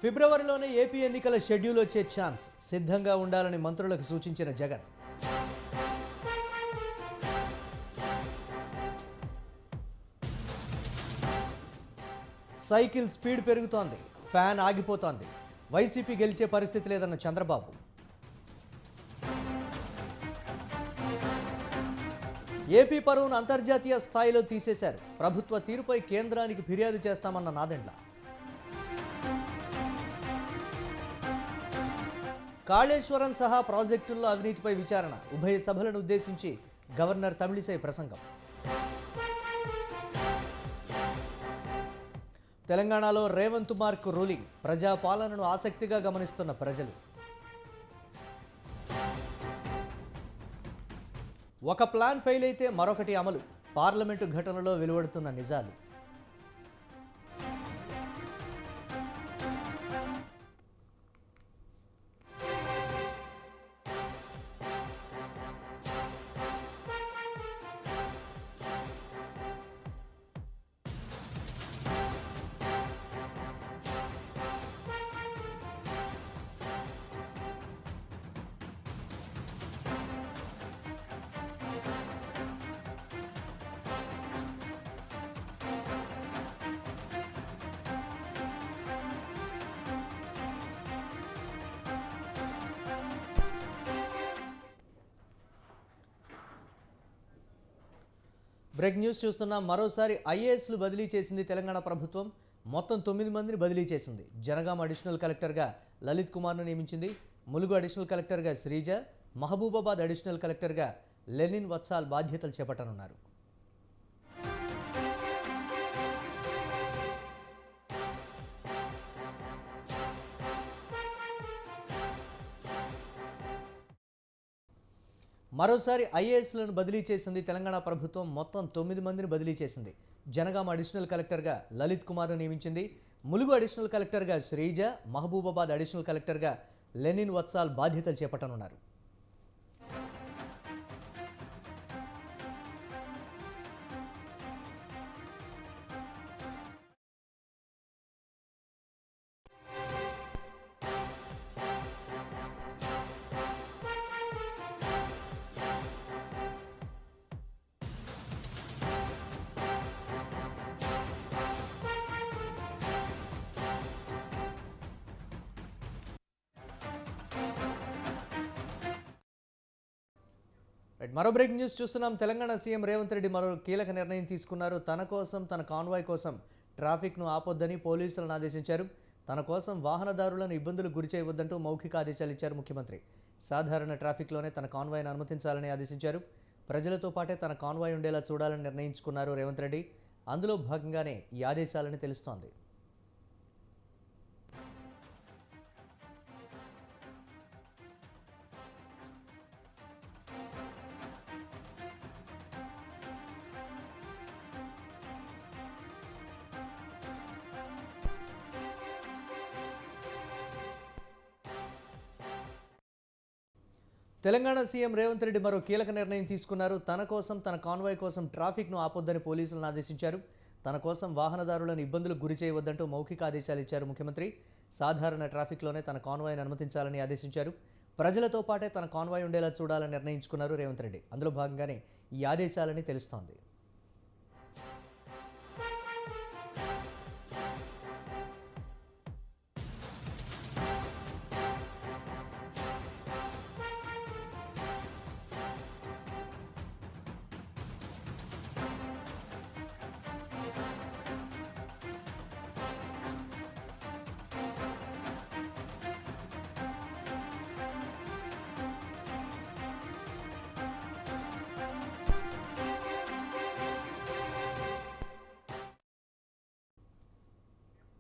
ఫిబ్రవరిలోనే AP ఎన్నికల schedule వచ్చే chance, సిద్ధంగా ఉండాలని మంత్రులకు సూచించిన జగన్. సైకిల్ స్పీడ్ పెరుగుతోంది, ఫ్యాన్ ఆగిపోతోంది. వైసీపీ గెలిచే పరిస్థితి లేదన్న చంద్రబాబు. ఏపీ పరువును అంతర్జాతీయ స్థాయిలో తీసేశారు. ప్రభుత్వ తీరుపై కేంద్రానికి ఫిర్యాదు చేస్తామన్న నాదెండ్ల. కాళేశ్వరం సహా ప్రాజెక్టుల్లో అవినీతిపై విచారణ, ఉభయ సభలను ఉద్దేశించి గవర్నర్ తమిళిసై ప్రసంగం. తెలంగాణలో రేవంత్ మార్క్ రూలింగ్, ప్రజాపాలనను ఆసక్తిగా గమనిస్తున్న ప్రజలు. ఒక ప్లాన్ ఫెయిల్ అయితే మరొకటి అమలు, పార్లమెంటు ఘటనలో వెలువడుతున్న నిజాలు. బ్రేక్ న్యూస్ చూస్తున్నాం. మరోసారి ఐఏఎస్లు బదిలీ చేసింది తెలంగాణ ప్రభుత్వం. మొత్తం 9 మందిని బదిలీ చేసింది. జనగాం అడిషనల్ కలెక్టర్గా లలిత్ కుమార్ను నియమించింది. ములుగు అడిషనల్ కలెక్టర్గా శ్రీజ, మహబూబాబాద్ అడిషనల్ కలెక్టర్గా లెనిన్ వత్సాల్ బాధ్యతలు చేపట్టనున్నారు. మరోసారి ఐఏఎస్లను బదిలీ చేసింది తెలంగాణ ప్రభుత్వం. మొత్తం 9 మందిని బదిలీ చేసింది. జనగాం అడిషనల్ కలెక్టర్గా లలిత్ కుమార్ను నియమించింది. ములుగు అడిషనల్ కలెక్టర్గా శ్రీజ, మహబూబాబాద్ అడిషనల్ కలెక్టర్గా లెనిన్ వత్సాల్ బాధ్యతలు చేపట్టనున్నారు. మరో బ్రేక్ న్యూస్ చూస్తున్నాం. తెలంగాణ సీఎం రేవంత్ రెడ్డి మరో కీలక నిర్ణయం తీసుకున్నారు. తన కోసం, తన కాన్వాయ్ కోసం ట్రాఫిక్ను ఆపొద్దని పోలీసులను ఆదేశించారు. తన కోసం వాహనదారులను ఇబ్బందులకు గురి చేయవద్దంటూ మౌఖిక ఆదేశాలు ఇచ్చారు ముఖ్యమంత్రి. సాధారణ ట్రాఫిక్లోనే తన కాన్వాయ్ను అనుమతించాలని ఆదేశించారు. ప్రజలతో పాటే తన కాన్వాయ్ ఉండేలా చూడాలని నిర్ణయించుకున్నారు రేవంత్ రెడ్డి. అందులో భాగంగానే ఈ ఆదేశాలని తెలుస్తోంది. తెలంగాణ సీఎం రేవంత్ రెడ్డి మరో కీలక నిర్ణయం తీసుకున్నారు. తన కోసం, తన కాన్వాయ్ కోసం ట్రాఫిక్ను ఆపొద్దని పోలీసులను ఆదేశించారు. తన కోసం వాహనదారులను ఇబ్బందులకు గురి చేయవద్దంటూ మౌఖిక ఆదేశాలు ఇచ్చారు ముఖ్యమంత్రి. సాధారణ ట్రాఫిక్లోనే తన కాన్వాయ్ను అనుమతించాలని ఆదేశించారు. ప్రజలతో పాటే తన కాన్వాయ్ ఉండేలా చూడాలని నిర్ణయించుకున్నారు రేవంత్ రెడ్డి. అందులో భాగంగానే ఈ ఆదేశాలని తెలుస్తోంది.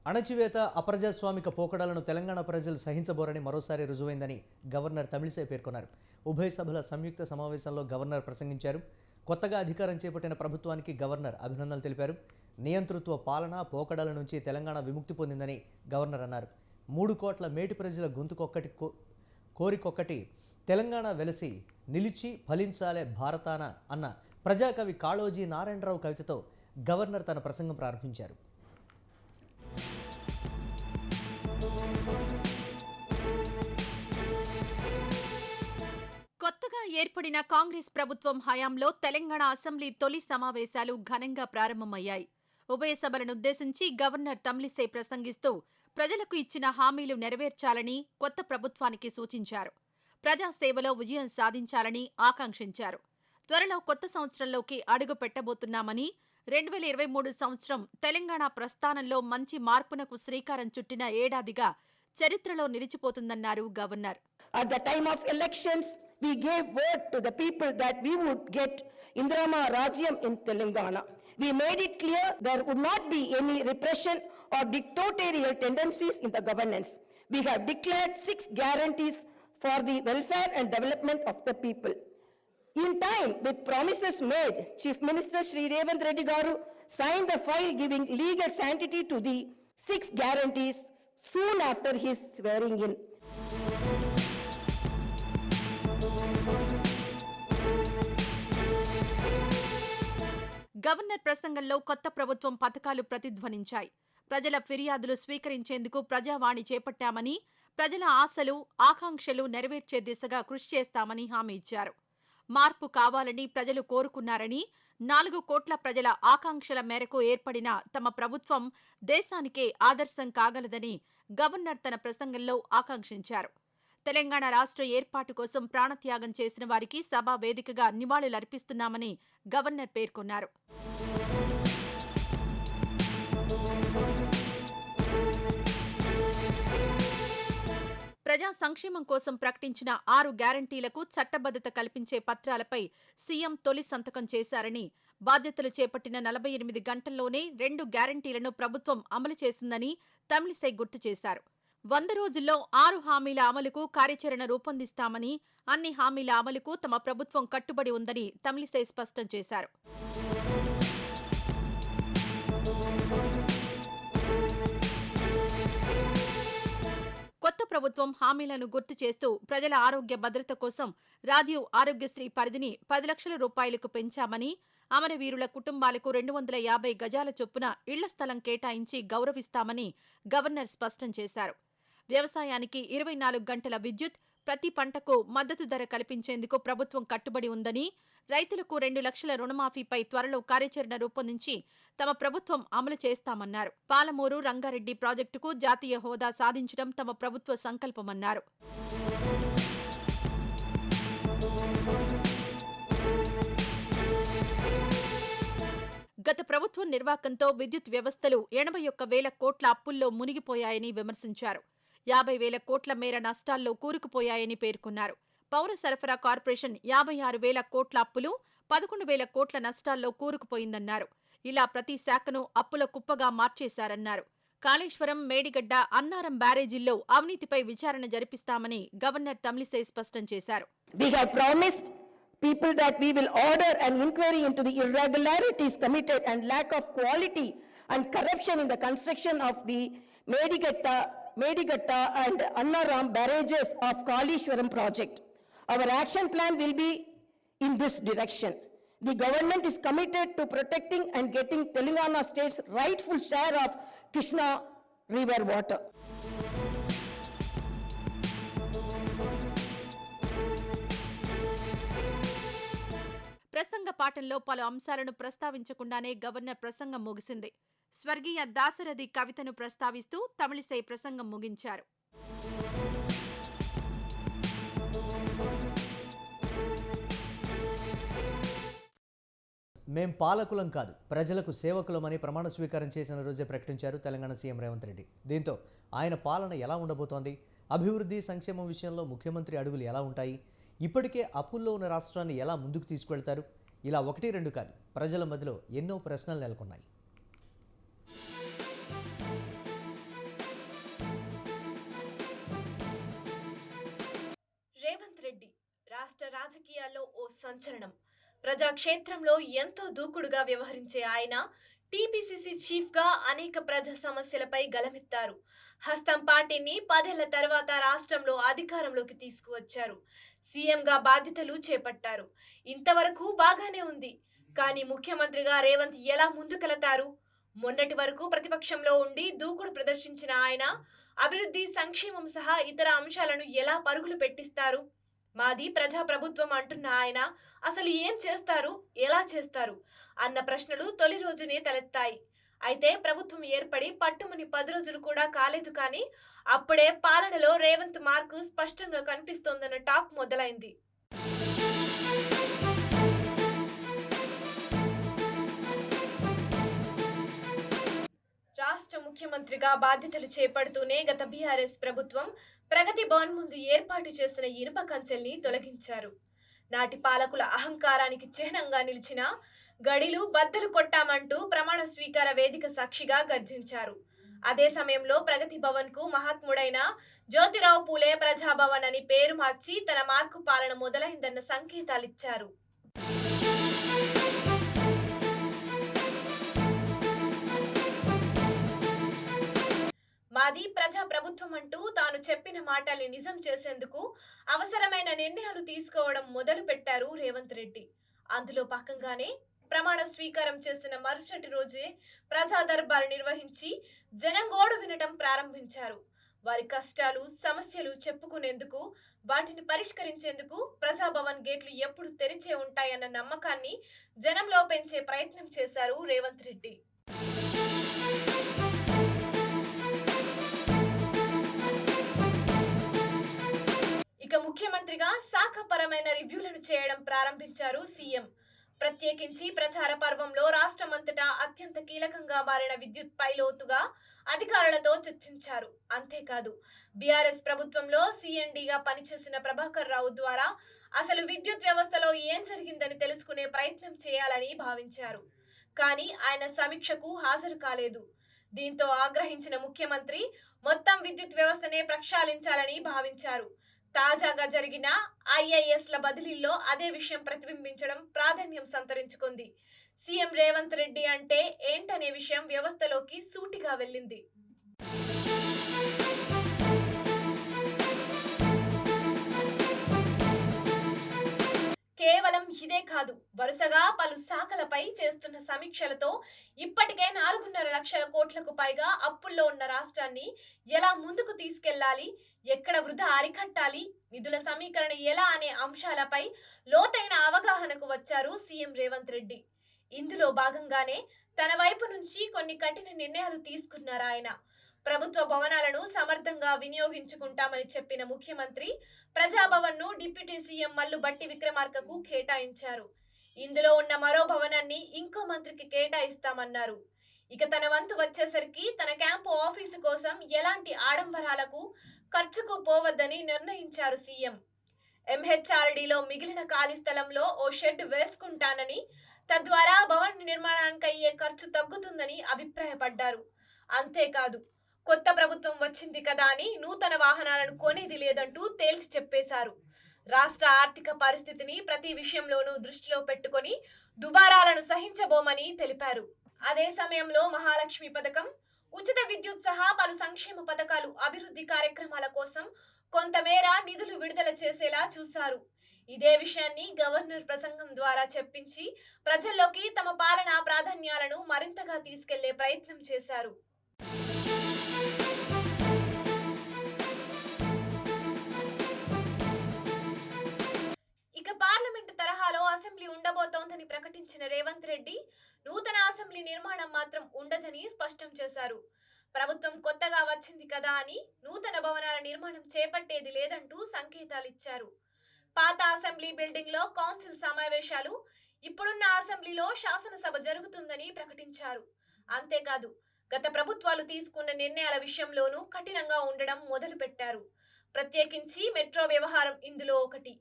అణచివేత, అప్రజాస్వామిక పోకడలను తెలంగాణ ప్రజలు సహించబోరని మరోసారి రుజువైందని గవర్నర్ తమిళిసై పేర్కొన్నారు. ఉభయ సభల సంయుక్త సమావేశంలో గవర్నర్ ప్రసంగించారు. కొత్తగా అధికారం చేపట్టిన ప్రభుత్వానికి గవర్నర్ అభినందనలు తెలిపారు. నియంతృత్వ పాలన, పోకడల నుంచి తెలంగాణ విముక్తి పొందిందని గవర్నర్ అన్నారు. 3 కోట్ల మేటి ప్రజల గొంతుకొక్కటి కోరికొక్కటి తెలంగాణ వెలసి నిలిచి ఫలించాలే భారతాన అన్న ప్రజాకవి కాళోజీ నారాయణరావు కవితతో గవర్నర్ తన ప్రసంగం ప్రారంభించారు. కొత్తగా ఏర్పడిన కాంగ్రెస్ ప్రభుత్వం హయాంలో తెలంగాణ అసెంబ్లీ తొలి సమావేశాలు ఘనంగా ప్రారంభమయ్యాయి. ఉభయ సభలనుద్దేశించి గవర్నర్ తమిళిసై ప్రసంగిస్తూ ప్రజలకు ఇచ్చిన హామీలు నెరవేర్చాలని కొత్త ప్రభుత్వానికి సూచించారు. ప్రజాసేవలో విజయం సాధించాలని ఆకాంక్షించారు. త్వరలో కొత్త సంవత్సరంలోకి అడుగు పెట్టబోతున్నామని, 2023 సంవత్సరం తెలంగాణ ప్రస్థానంలో మంచి మార్పునకు శ్రీకారం చుట్టిన ఏడాదిగా చరిత్రలో నిలిచిపోతుందన్నారు governor. At the time of elections, we gave word to the people that we would get Indrama Rajyam in Telangana. We made it clear there would not be any repression or dictatorial tendencies in the governance. We have declared 6 guarantees for the welfare and development of the people. In time, with promises made, Chief Minister Shri Revanth Reddy Garu signed the file giving legal sanctity to the 6 guarantees soon after his swearing in. Governor ప్రసంగంలో కొత్త ప్రభుత్వం పథకాలు ప్రతిధ్వనించాయి. ప్రజల ఫిర్యాదులు స్వీకరించేందుకు ప్రజావాణి చేపట్టామని, ప్రజల ఆశలు, ఆకాంక్షలు నెరవేర్చే దిశగా కృషి చేస్తామని హామీ ఇచ్చారు. మార్పు కావాలని ప్రజలు కోరుకున్నారని, 4 కోట్ల ప్రజల ఆకాంక్షల మేరకు ఏర్పడిన తమ ప్రభుత్వం దేశానికే ఆదర్శం కాగలదని గవర్నర్ తన ప్రసంగంలో ఆకాంక్షించారు. తెలంగాణ రాష్ట్ర ఏర్పాటు కోసం ప్రాణత్యాగం చేసిన వారికి సభా వేదికగా నివాళులర్పిస్తున్నామని గవర్నర్ పేర్కొన్నారు. ప్రజా సంక్షేమం కోసం ప్రకటించిన 6 గ్యారంటీలకు చట్టబద్ధత కల్పించే పత్రాలపై సీఎం తొలి సంతకం చేశారని, బాధ్యతలు చేపట్టిన 48 గంటల్లోనే 2 గ్యారంటీలను ప్రభుత్వం అమలు చేసిందని తమిళిసై గుర్తు చేశారు. 100 రోజుల్లో 6 హామీల అమలుకు కార్యాచరణ రూపొందిస్తామని, అన్ని హామీల అమలుకు తమ ప్రభుత్వం కట్టుబడి ఉందని తమిళిసై స్పష్టం చేశారు. కొత్త ప్రభుత్వం హామీలను గుర్తు చేస్తూ ప్రజల ఆరోగ్య భద్రత కోసం రాజీవ్ ఆరోగ్యశ్రీ పరిధిని 10 లక్షల రూపాయలకు పెంచామని, అమరవీరుల కుటుంబాలకు 250 గజాల చొప్పున ఇళ్ల స్థలం కేటాయించి గౌరవిస్తామని గవర్నర్ స్పష్టం చేశారు. వ్యవసాయానికి 24 గంటల విద్యుత్, ప్రతి పంటకు మద్దతు ధర కల్పించేందుకు ప్రభుత్వం కట్టుబడి ఉందని, రైతులకు 2 లక్షల రుణమాఫీపై త్వరలో కార్యాచరణ రూపొందించి తమ ప్రభుత్వం అమలు చేస్తామన్నారు. పాలమూరు రంగారెడ్డి ప్రాజెక్టుకు జాతీయ హోదా సాధించడం తమ ప్రభుత్వ సంకల్పమన్నారు. గత ప్రభుత్వం నిర్వాకంతో విద్యుత్ వ్యవస్థలు 81,000 కోట్ల అప్పుల్లో మునిగిపోయాయని విమర్శించారు. 50,000 కోట్ల మేర నష్టాల్లో కూరుకుపోయాయని పేర్కొన్నారు. పౌర సరఫరా కార్పొరేషన్ 56,000 కోట్ల అప్పులు, 11,000 కోట్ల నష్టాల్లో కూరుకుపోయిందన్నారు. ఇలా ప్రతి శాఖను అప్పుల కుప్పగా మార్చేశారన్నారు. కాళేశ్వరం, మేడిగడ్డ, అన్నారం బ్యారేజీల్లో అవినీతిపై విచారణ జరిపిస్తామని గవర్నర్ తమిళిసై స్పష్టం చేశారు. We have promised people that we will order an inquiry into the irregularities committed and lack of quality and corruption in the construction of the Medigatta and Annaram barrages of Kalishwaram project. Our action plan will be in this direction. The government is committed to protecting and getting Telangana state's rightful share of Krishna river water. ప్రసంగ పాఠంలో పలు అంశాలను ప్రస్తావించకుండానే governor ప్రసంగం ముగిసింది. స్వర్గీయ దాశరథి కవితను ప్రస్తావిస్తూ తమిళిసై ప్రసంగం ముగించారు. మేం పాలకులం కాదు, ప్రజలకు సేవకులమని ప్రమాణ స్వీకారం చేసిన రోజే ప్రకటించారు తెలంగాణ సీఎం రేవంత్ రెడ్డి. దీంతో ఆయన పాలన ఎలా ఉండబోతోంది, అభివృద్ధి సంక్షేమం విషయంలో ముఖ్యమంత్రి అడుగులు ఎలా ఉంటాయి, ఇప్పటికే అప్పుల్లో ఉన్న రాష్ట్రాన్ని ఎలా ముందుకు తీసుకువెళ్తారు, ఇలా 1-2 కాదు, ప్రజల మధ్యలో ఎన్నో ప్రశ్నలు నెలకొన్నాయి. రేవంత్ రెడ్డి రాష్ట్ర రాజకీయాల్లో ఓ సంచలనం. ప్రజాక్షేత్రంలో ఎంతో దూకుడుగా వ్యవహరించే ఆయన టీపీసీసీ చీఫ్ గా అనేక ప్రజా సమస్యలపై గలమెత్తారు. హస్తం పార్టీని 10 ఏళ్ల తర్వాత రాష్ట్రంలో అధికారంలోకి తీసుకువచ్చారు. సీఎంగా బాధ్యతలు చేపట్టారు. ఇంతవరకు బాగానే ఉంది. కానీ ముఖ్యమంత్రిగా రేవంత్ ఎలా ముందుకెళతారు? మొన్నటి వరకు ప్రతిపక్షంలో ఉండి దూకుడు ప్రదర్శించిన ఆయన అభివృద్ధి, సంక్షేమం సహా ఇతర అంశాలను ఎలా పరుగులు పెట్టిస్తారు? మాది ప్రజాప్రభుత్వం అంటున్న ఆయన అసలు ఏం చేస్తారు, ఎలా చేస్తారు అన్న ప్రశ్నలు తొలి రోజునే తలెత్తాయి. అయితే ప్రభుత్వం ఏర్పడి పట్టుమని 10 రోజులు కూడా కాలేదు, కానీ అప్పుడే పాలనలో రేవంత్ మార్కు స్పష్టంగా కనిపిస్తోందన్న టాక్ మొదలైంది. రాష్ట్ర ముఖ్యమంత్రిగా బాధ్యతలు చేపడుతూనే గత బీఆర్ఎస్ ప్రభుత్వం ప్రగతి భవన్ ముందు ఏర్పాటు చేసిన ఇనుప కంచెల్ని తొలగించారు. నాటి పాలకుల అహంకారానికి చిహ్నంగా నిలిచిన గడిలు బద్దలు కొట్టామంటూ ప్రమాణ స్వీకార వేదిక సాక్షిగా గర్జించారు. అదే సమయంలో ప్రగతి భవన్ కు మహాత్ముడైన జ్యోతిరావు పూలే ప్రజాభవన్ అని పేరు మార్చి తన మార్కు పాలన మొదలైందన్న సంకేతాలిచ్చారు. మాది ప్రజా ప్రభుత్వం అంటూ తాను చెప్పిన మాటల్ని నిజం చేసేందుకు అవసరమైన నిర్ణయాలు తీసుకోవడం మొదలు పెట్టారు రేవంత్ రెడ్డి. అందులో భాగంగానే ప్రమాణ స్వీకారం చేసిన మరుసటి రోజే ప్రజా దర్బార్ నిర్వహించి జనం గోడు వినటం ప్రారంభించారు. వారి కష్టాలు, సమస్యలు చెప్పుకునేందుకు, వాటిని పరిష్కరించేందుకు ప్రజాభవన్ గేట్లు ఎప్పుడు తెరిచే ఉంటాయన్న నమ్మకాన్ని జనంలో పెంచే ప్రయత్నం చేశారు రేవంత్ రెడ్డి. ఇక ముఖ్యమంత్రిగా శాఖపరమైన రివ్యూలను చేయడం ప్రారంభించారు సీఎం. ప్రత్యేకించి ప్రచార పర్వంలో రాష్ట్రమంతటా అత్యంత కీలకంగా మారిన విద్యుత్ పై లోతుగా అధికారులతో చర్చించారు. అంతేకాదు, బీఆర్ఎస్ ప్రభుత్వంలో సీఎండీగా పనిచేసిన ప్రభాకర్ రావు ద్వారా అసలు విద్యుత్ వ్యవస్థలో ఏం జరిగిందని తెలుసుకునే ప్రయత్నం చేయాలని భావించారు. కానీ ఆయన సమీక్షకు హాజరు కాలేదు. దీంతో ఆగ్రహించిన ముఖ్యమంత్రి మొత్తం విద్యుత్ వ్యవస్థనే ప్రక్షాళించాలని భావించారు. తాజాగా జరిగిన ఐఏఎస్ల బదిలీల్లో అదే విషయం ప్రతిబింబించడం ప్రాధాన్యం సంతరించుకుంది. సీఎం రేవంత్ రెడ్డి అంటే ఏంటనే విషయం వ్యవస్థలోకి సూటిగా వెళ్ళింది. కేవలం ఇదే కాదు, వరుసగా పలు శాఖలపై చేస్తున్న సమీక్షలతో ఇప్పటికే 4.5 లక్షల కోట్లకు పైగా అప్పుల్లో ఉన్న రాష్ట్రాన్ని ఎలా ముందుకు తీసుకెళ్లాలి, ఎక్కడ వృధా అరికట్టాలి, నిధుల సమీకరణ ఎలా అనే అంశాలపై లోతైన అవగాహనకు వచ్చారు సీఎం రేవంత్ రెడ్డి. ఇందులో భాగంగానే తన వైపు నుంచి కొన్ని కఠిన నిర్ణయాలు తీసుకున్నారు ఆయన. ప్రభుత్వ భవనాలను సమర్థంగా వినియోగించుకుంటామని చెప్పిన ముఖ్యమంత్రి ప్రజాభవన్ ను డిప్యూటీ సీఎం మల్లు బట్టి విక్రమార్కకు కేటాయించారు. ఇందులో ఉన్న మరో భవనాన్ని ఇంకో మంత్రికి కేటాయిస్తామన్నారు. ఇక తన వంతు వచ్చేసరికి తన క్యాంపు ఆఫీసు కోసం ఎలాంటి ఆడంబరాలకు, ఖర్చుకు పోవద్దని నిర్ణయించారు సీఎం. ఎంహెచ్ఆర్డీలో మిగిలిన ఖాళీ స్థలంలో ఓ షెడ్ వేసుకుంటానని, తద్వారా భవన్ నిర్మాణానికి అయ్యే ఖర్చు తగ్గుతుందని అభిప్రాయపడ్డారు. అంతేకాదు, కొత్త ప్రభుత్వం వచ్చింది కదా అని నూతన వాహనాలను కొనేది లేదంటూ తేల్చి చెప్పేశారు. రాష్ట్ర ఆర్థిక పరిస్థితిని ప్రతి విషయంలోనూ దృష్టిలో పెట్టుకొని దుబారాలను సహించబోమని తెలిపారు. అదే సమయంలో మహాలక్ష్మి పథకం, ఉచిత విద్యుత్ సహా పలు సంక్షేమ పథకాలు, అభివృద్ధి కార్యక్రమాల కోసం కొంతమేర నిధులు విడుదల చేసేలా చూశారు. ఇదే విషయాన్ని గవర్నర్ ప్రసంగం ద్వారా చెప్పించి ప్రజల్లోకి తమ పాలనా ప్రాధాన్యాలను మరింతగా తీసుకెళ్లే ప్రయత్నం చేశారు. ఇక పార్లమెంటు తరహాలో అసెంబ్లీ ఉండబోతోందని ప్రకటించిన రేవంత్ రెడ్డి నూతన అసెంబ్లీ నిర్మాణం మాత్రం ఉండదని స్పష్టం చేశారు. ప్రభుత్వం కొత్తగా వచ్చింది కదా అని నూతన భవనాల నిర్మాణం చేపట్టేది లేదంటూ సంకేతాలిచ్చారు. పాత అసెంబ్లీ బిల్డింగ్ లో కౌన్సిల్ సమావేశాలు, ఇప్పుడున్న అసెంబ్లీలో శాసనసభ జరుగుతుందని ప్రకటించారు. అంతేకాదు, గత ప్రభుత్వాలు తీసుకున్న నిర్ణయాల విషయంలోనూ కఠినంగా ఉండడం మొదలుపెట్టారు. ప్రత్యేకించి మెట్రో వ్యవహారం ఇందులో ఒకటి.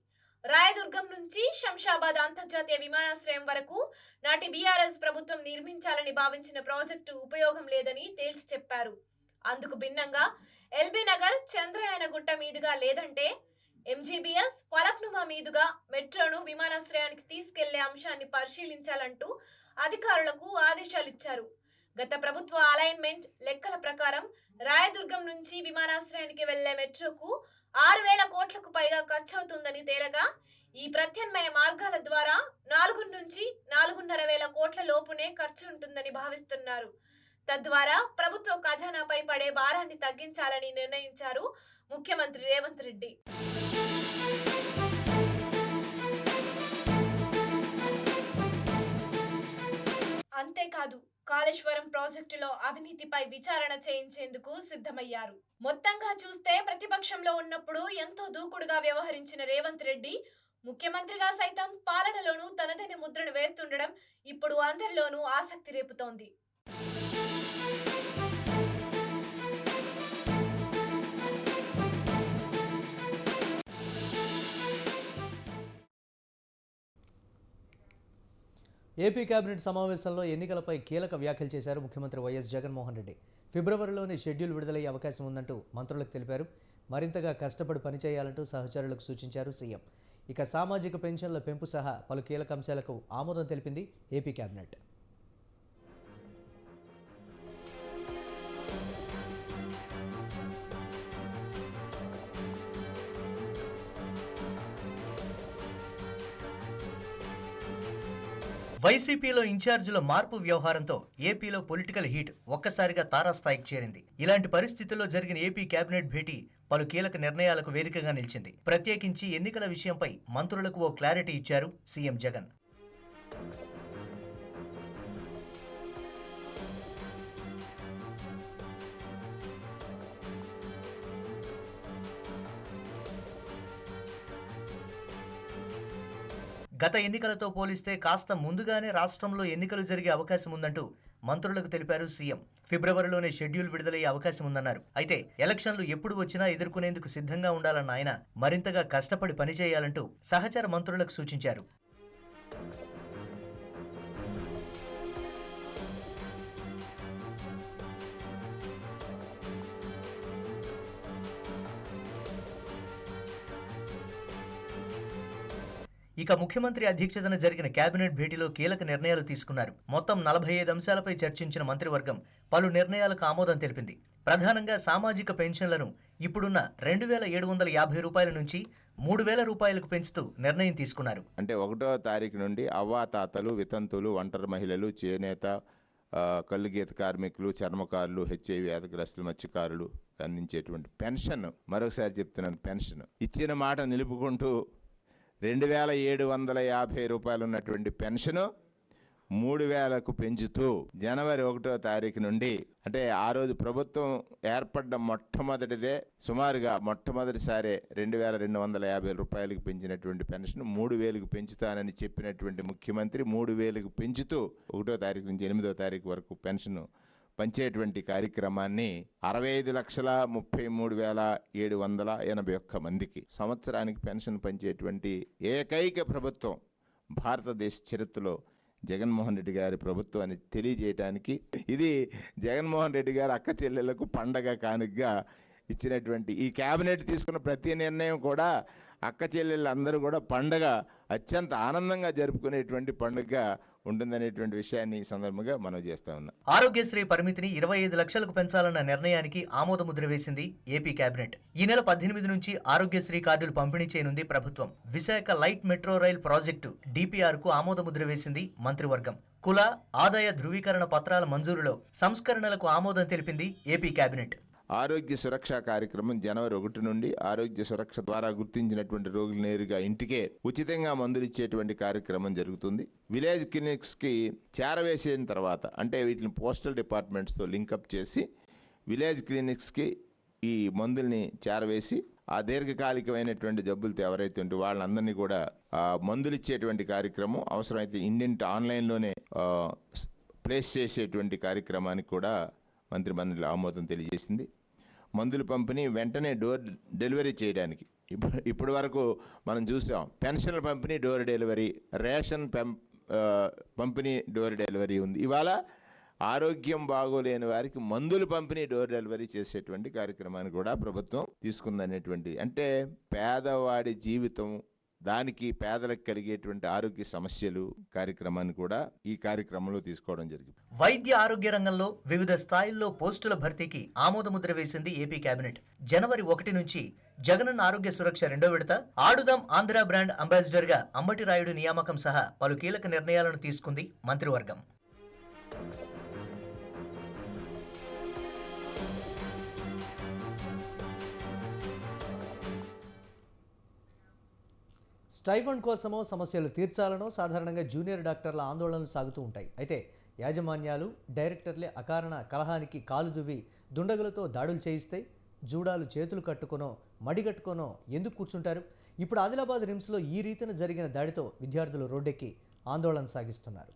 రాయదుర్గం నుంచి శంషాబాద్ అంతర్జాతీయ విమానాశ్రయం వరకు నాటి బీఆర్ఎస్ ప్రభుత్వం నిర్మించాలని భావించిన ప్రాజెక్టు ఉపయోగం లేదని తేల్చి చెప్పారు. అందుకు భిన్నంగా ఎల్బీ నగర్, చంద్రయానగుట్ట మీదుగా లేదంటే ఎంజీబీఎస్, ఫలక్నుమా మీదుగా మెట్రోను విమానాశ్రయానికి తీసుకెళ్లే అంశాన్ని పరిశీలించాలంటూ అధికారులకు ఆదేశాలిచ్చారు. గత ప్రభుత్వ అలైన్మెంట్ లెక్కల ప్రకారం రాయదుర్గం నుంచి విమానాశ్రయానికి వెళ్లే మెట్రోకు 6,000 కోట్లకు పైగా ఖర్చవుతుందని తేలగా, ఈ ప్రత్యామ్నాయ మార్గాల ద్వారా 4 నుంచి 4,500 కోట్ల లోపునే ఖర్చు ఉంటుందని భావిస్తున్నారు. తద్వారా ప్రభుత్వ ఖజానాపై పడే భారాన్ని తగ్గించాలని నిర్ణయించారు ముఖ్యమంత్రి రేవంత్ రెడ్డి. అంతేకాదు, కాళేశ్వరం ప్రాజెక్టులో అవినీతిపై విచారణ చేయించేందుకు సిద్ధమయ్యారు. మొత్తంగా చూస్తే ప్రతిపక్షంలో ఉన్నప్పుడు ఎంతో దూకుడుగా వ్యవహరించిన రేవంత్ రెడ్డి ముఖ్యమంత్రిగా సైతం పాలనలోనూ తనదైన ముద్రను వేస్తుండడం ఇప్పుడు అందరిలోనూ ఆసక్తి రేపుతోంది. ఏపీ కేబినెట్ సమావేశంలో ఎన్నికలపై కీలక వ్యాఖ్యలు చేశారు ముఖ్యమంత్రి వైఎస్ జగన్మోహన్ రెడ్డి. ఫిబ్రవరిలోనే షెడ్యూల్ విడుదలయ్యే అవకాశం ఉందంటూ మంత్రులకు తెలిపారు. మరింతగా కష్టపడి పనిచేయాలంటూ సహచరులకు సూచించారు సీఎం. ఇక సామాజిక పెన్షన్ల పెంపు సహా పలు కీలక అంశాలకు ఆమోదం తెలిపింది ఏపీ కేబినెట్. వైసీపీలో ఇన్ఛార్జీల మార్పు వ్యవహారంతో ఏపీలో పొలిటికల్ హీట్ ఒక్కసారిగా తారాస్థాయికి చేరింది. ఇలాంటి పరిస్థితుల్లో జరిగిన ఏపీ కేబినెట్ భేటీ పలు కీలక నిర్ణయాలకు వేదికగా నిలిచింది. ప్రత్యేకించి ఎన్నికల విషయంపై మంత్రులకు ఓ క్లారిటీ ఇచ్చారు సీఎం జగన్. గత ఎన్నికలతో పోలిస్తే కాస్త ముందుగానే రాష్ట్రంలో ఎన్నికలు జరిగే అవకాశం ఉందంటూ మంత్రులకు తెలిపారు సీఎం. ఫిబ్రవరిలోనే షెడ్యూల్ విడుదలయ్యే అవకాశం ఉందన్నారు. అయితే ఎలక్షన్లు ఎప్పుడు వచ్చినా ఎదుర్కొనేందుకు సిద్ధంగా ఉండాలన్న ఆయన మరింతగా కష్టపడి పనిచేయాలంటూ సహచర మంత్రులకు సూచించారు. ఇక ముఖ్యమంత్రి అధ్యక్షతన జరిగిన కేబినెట్ భేటీలో కీలక నిర్ణయాలు తీసుకున్నారు. మొత్తం 45 అంశాలపై చర్చించిన మంత్రివర్గం పలు నిర్ణయాలకు ఆమోదం తెలిపింది. ప్రధానంగా సామాజిక పెన్షన్లను ఇప్పుడున్న 2,750 రూపాయల నుంచి 3,000 రూపాయలకు పెంచుతూ నిర్ణయం తీసుకున్నారు. అంటే 1వ తారీఖు నుండి అవ్వాతాతలు, వితంతులు, ఒంటరి మహిళలు, చేనేత, కల్లుగీత కార్మికులు, చర్మకారులు, HIV వ్యాధిగ్రస్తులు, మత్స్యకారులు అందించేటువంటి పెన్షన్, మరొకసారి చెప్తున్నాను, పెన్షన్ ఇచ్చిన మాట నిలుపుకుంటూ 2,750 రూపాయలు ఉన్నటువంటి పెన్షను 3,000కు పెంచుతూ జనవరి 1వ తారీఖు నుండి, అంటే ఆ రోజు ప్రభుత్వం ఏర్పడ్డ మొట్టమొదటిదే, సుమారుగా మొట్టమొదటిసారే 2,250 రూపాయలకు పెంచినటువంటి పెన్షన్ 3,000కు పెంచుతానని చెప్పినటువంటి ముఖ్యమంత్రి 3,000కు పెంచుతూ 1వ తారీఖు నుంచి 8వ తారీఖు వరకు పెన్షన్ పంచేటువంటి కార్యక్రమాన్ని 65,33,781 మందికి సంవత్సరానికి పెన్షన్ పంచేటువంటి ఏకైక ప్రభుత్వం భారతదేశ చరిత్రలో జగన్మోహన్ రెడ్డి గారి ప్రభుత్వం అని తెలియజేయడానికి ఇది జగన్మోహన్ రెడ్డి గారి అక్క చెల్లెళ్లకు పండగ కానుకగా ఇచ్చినటువంటి ఈ కేబినెట్ తీసుకున్న ప్రతి నిర్ణయం కూడా అక్క చెల్లెళ్ళందరూ కూడా పండగ అత్యంత ఆనందంగా జరుపుకునేటువంటి పండుగగా ఉంటుందనేటువంటి విషయాన్ని ఈ సందర్భంగా మనం చేస్తా ఉన్నాం. ఆరోగ్యశ్రీ పరిమితిని 25 లక్షలకు పెంచాలన్న నిర్ణయానికి ఆమోదముద్ర వేసింది ఏపీ కేబినెట్. ఈ నెల 18 నుంచి ఆరోగ్యశ్రీ కార్డులు పంపిణీ చేయనుంది ప్రభుత్వం. Visakha light metro rail project DPR కు ఆమోదముద్ర వేసింది మంత్రివర్గం. కుల ఆదాయ ధృవీకరణ పత్రాల మంజూరులో సంస్కరణలకు ఆమోదం తెలిపింది ఏపీ కేబినెట్. ఆరోగ్య సురక్ష కార్యక్రమం జనవరి 1 నుండి ఆరోగ్య సురక్ష ద్వారా గుర్తించినటువంటి రోగులు నేరుగా ఇంటికే ఉచితంగా మందులు ఇచ్చేటువంటి కార్యక్రమం జరుగుతుంది. విలేజ్ క్లినిక్స్కి చేరవేసిన తర్వాత, అంటే వీటిని పోస్టల్ డిపార్ట్మెంట్స్తో లింకప్ చేసి విలేజ్ క్లినిక్స్కి ఈ మందుల్ని చేరవేసి ఆ దీర్ఘకాలికమైనటువంటి జబ్బులతో ఎవరైతే ఉంటే వాళ్ళందరినీ కూడా మందులు ఇచ్చేటువంటి కార్యక్రమం, అవసరమైతే ఇండియన్ ఆన్లైన్లోనే ప్లేస్ చేసేటువంటి కార్యక్రమానికి కూడా మంత్రిమండలి ఆమోదం తెలియజేసింది. మందుల పంపిణీ వెంటనే డోర్ డెలివరీ చేయడానికి, ఇప్పటి వరకు మనం చూసాం పెన్షన్ల పంపిణీ డోర్ డెలివరీ, రేషన్ పంపిణీ డోర్ డెలివరీ ఉంది. ఇవాళ ఆరోగ్యం బాగోలేని వారికి మందులు పంపిణీ డోర్ డెలివరీ చేసేటువంటి కార్యక్రమాన్ని కూడా ప్రభుత్వం తీసుకుందనేటువంటి, అంటే పేదవాడి జీవితం, దానికి పేదలకు కలిగేటువంటి ఆరోగ్య సమస్యలు కార్యక్రమాన్ని కూడా ఈ కార్యక్రమంలో తీసుకోవడం జరిగింది. వైద్య ఆరోగ్య రంగంలో వివిధ స్థాయిల్లో పోస్టుల భర్తీకి ఆమోదముద్ర వేసింది ఏపీ కేబినెట్. జనవరి 1 నుంచి జగనన్న ఆరోగ్య సురక్ష 2వ విడత, ఆడుదాం ఆంధ్ర బ్రాండ్ అంబాసిడర్ గా అంబటి రాయుడు నియామకం సహా పలు కీలక నిర్ణయాలను తీసుకుంది మంత్రివర్గం. స్టైఫండ్ కోసమో సమస్యలు తీర్చాలనో సాధారణంగా జూనియర్ డాక్టర్ల ఆందోళనలు సాగుతూ ఉంటాయి. అయితే యాజమాన్యాలు డైరెక్టర్లే అకారణ కలహానికి కాలు దువ్వి దుండగులతో దాడులు చేయిస్తే జూడాలు చేతులు కట్టుకొనో మడిగట్టుకొనో ఎందుకు కూర్చుంటారు? ఇప్పుడు ఆదిలాబాద్ రిమ్స్లో ఈ రీతిన జరిగిన దాడితో విద్యార్థులు రోడ్డెక్కి ఆందోళన సాగిస్తున్నారు.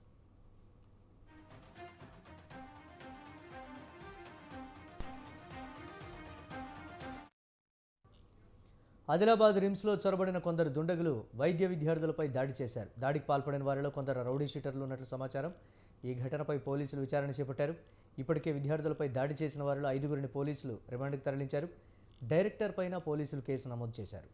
ఆదిలాబాద్ రిమ్స్లో చొరబడిన కొందరు దుండగులు వైద్య విద్యార్థులపై దాడి చేశారు. దాడికి పాల్పడిన వారిలో కొందరు రౌడీ షీటర్లు ఉన్నట్లు సమాచారం. ఈ ఘటనపై పోలీసులు విచారణ చేపట్టారు. ఇప్పటికే విద్యార్థులపై దాడి చేసిన వారిలో 5గురిని పోలీసులు రిమాండ్కి తరలించారు. డైరెక్టర్ పైన పోలీసులు కేసు నమోదు చేశారు.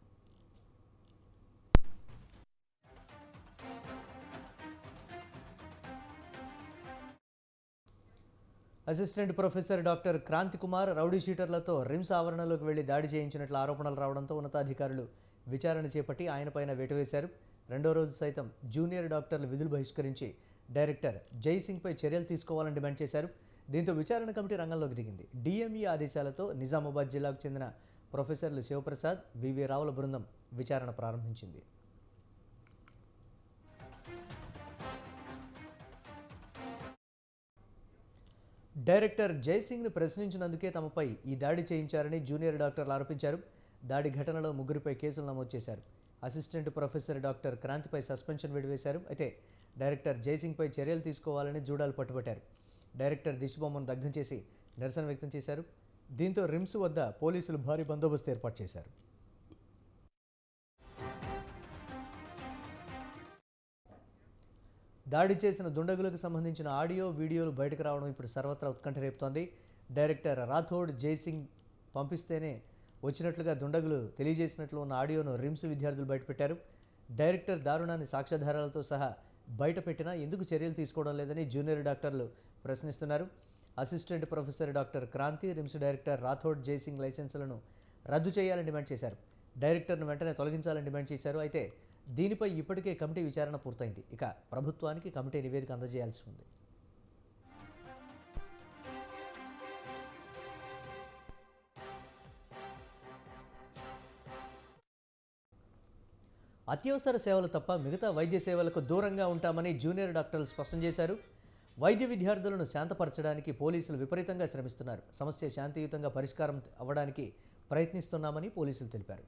Assistant professor doctor Kranthi Kumar rowdy షీటర్లతో రిమ్స్ ఆవరణలోకి వెళ్లి దాడి చేయించినట్లు ఆరోపణలు రావడంతో ఉన్నతాధికారులు విచారణ చేపట్టి ఆయనపైన వేటు వేశారు. రెండో రోజు సైతం జూనియర్ డాక్టర్లు విధులు బహిష్కరించి డైరెక్టర్ జైసింగ్పై చర్యలు తీసుకోవాలని డిమాండ్ చేశారు. దీంతో విచారణ కమిటీ రంగంలోకి దిగింది. డిఎంఈ ఆదేశాలతో నిజామాబాద్ జిల్లాకు చెందిన ప్రొఫెసర్లు శివప్రసాద్, వివి రావుల బృందం విచారణ ప్రారంభించింది. డైరెక్టర్ జైసింగ్ను ప్రశ్నించినందుకే తమపై ఈ దాడి చేయించారని జూనియర్ డాక్టర్లు ఆరోపించారు. దాడి ఘటనలో 3గురిపై కేసులు నమోదు చేశారు. అసిస్టెంట్ ప్రొఫెసర్ డాక్టర్ క్రాంతిపై సస్పెన్షన్ విడివేశారు. అయితే డైరెక్టర్ జైసింగ్పై చర్యలు తీసుకోవాలని జూడాలు పట్టుబట్టారు. డైరెక్టర్ దిష్టిబొమ్మను దగ్ధం చేసి నిరసన వ్యక్తం చేశారు. దీంతో రిమ్స్ వద్ద పోలీసులు భారీ బందోబస్తు ఏర్పాటు చేశారు. దాడి చేసిన దుండగులకు సంబంధించిన ఆడియో వీడియోలు బయటకు రావడం ఇప్పుడు సర్వత్రా ఉత్కంఠ రేపుతోంది. డైరెక్టర్ రాథోడ్ జైసింగ్ పంపిస్తేనే వచ్చినట్లుగా దుండగులు తెలియజేసినట్లు ఉన్న ఆడియోను రిమ్స్ విద్యార్థులు బయటపెట్టారు. డైరెక్టర్ దారుణాన్ని సాక్ష్యాధారాలతో సహా బయటపెట్టినా ఎందుకు చర్యలు తీసుకోవడం లేదని జూనియర్ డాక్టర్లు ప్రశ్నిస్తున్నారు. Assistant professor doctor Kranthi, RIMS director Rathod Jaisingh లైసెన్సులను రద్దు చేయాలని డిమాండ్ చేశారు. డైరెక్టర్ను వెంటనే తొలగించాలని డిమాండ్ చేశారు. అయితే దీనిపై ఇప్పటికే కమిటీ విచారణ పూర్తయింది. ఇక ప్రభుత్వానికి కమిటీ నివేదిక అందజేయాల్సి ఉంది. అత్యవసర సేవలు తప్ప మిగతా వైద్య సేవలకు దూరంగా ఉంటామని జూనియర్ డాక్టర్లు స్పష్టం చేశారు. వైద్య విద్యార్థులను శాంతపరచడానికి పోలీసులు విపరీతంగా శ్రమిస్తున్నారు. సమస్య శాంతియుతంగా పరిష్కారం అవ్వడానికి ప్రయత్నిస్తున్నామని పోలీసులు తెలిపారు.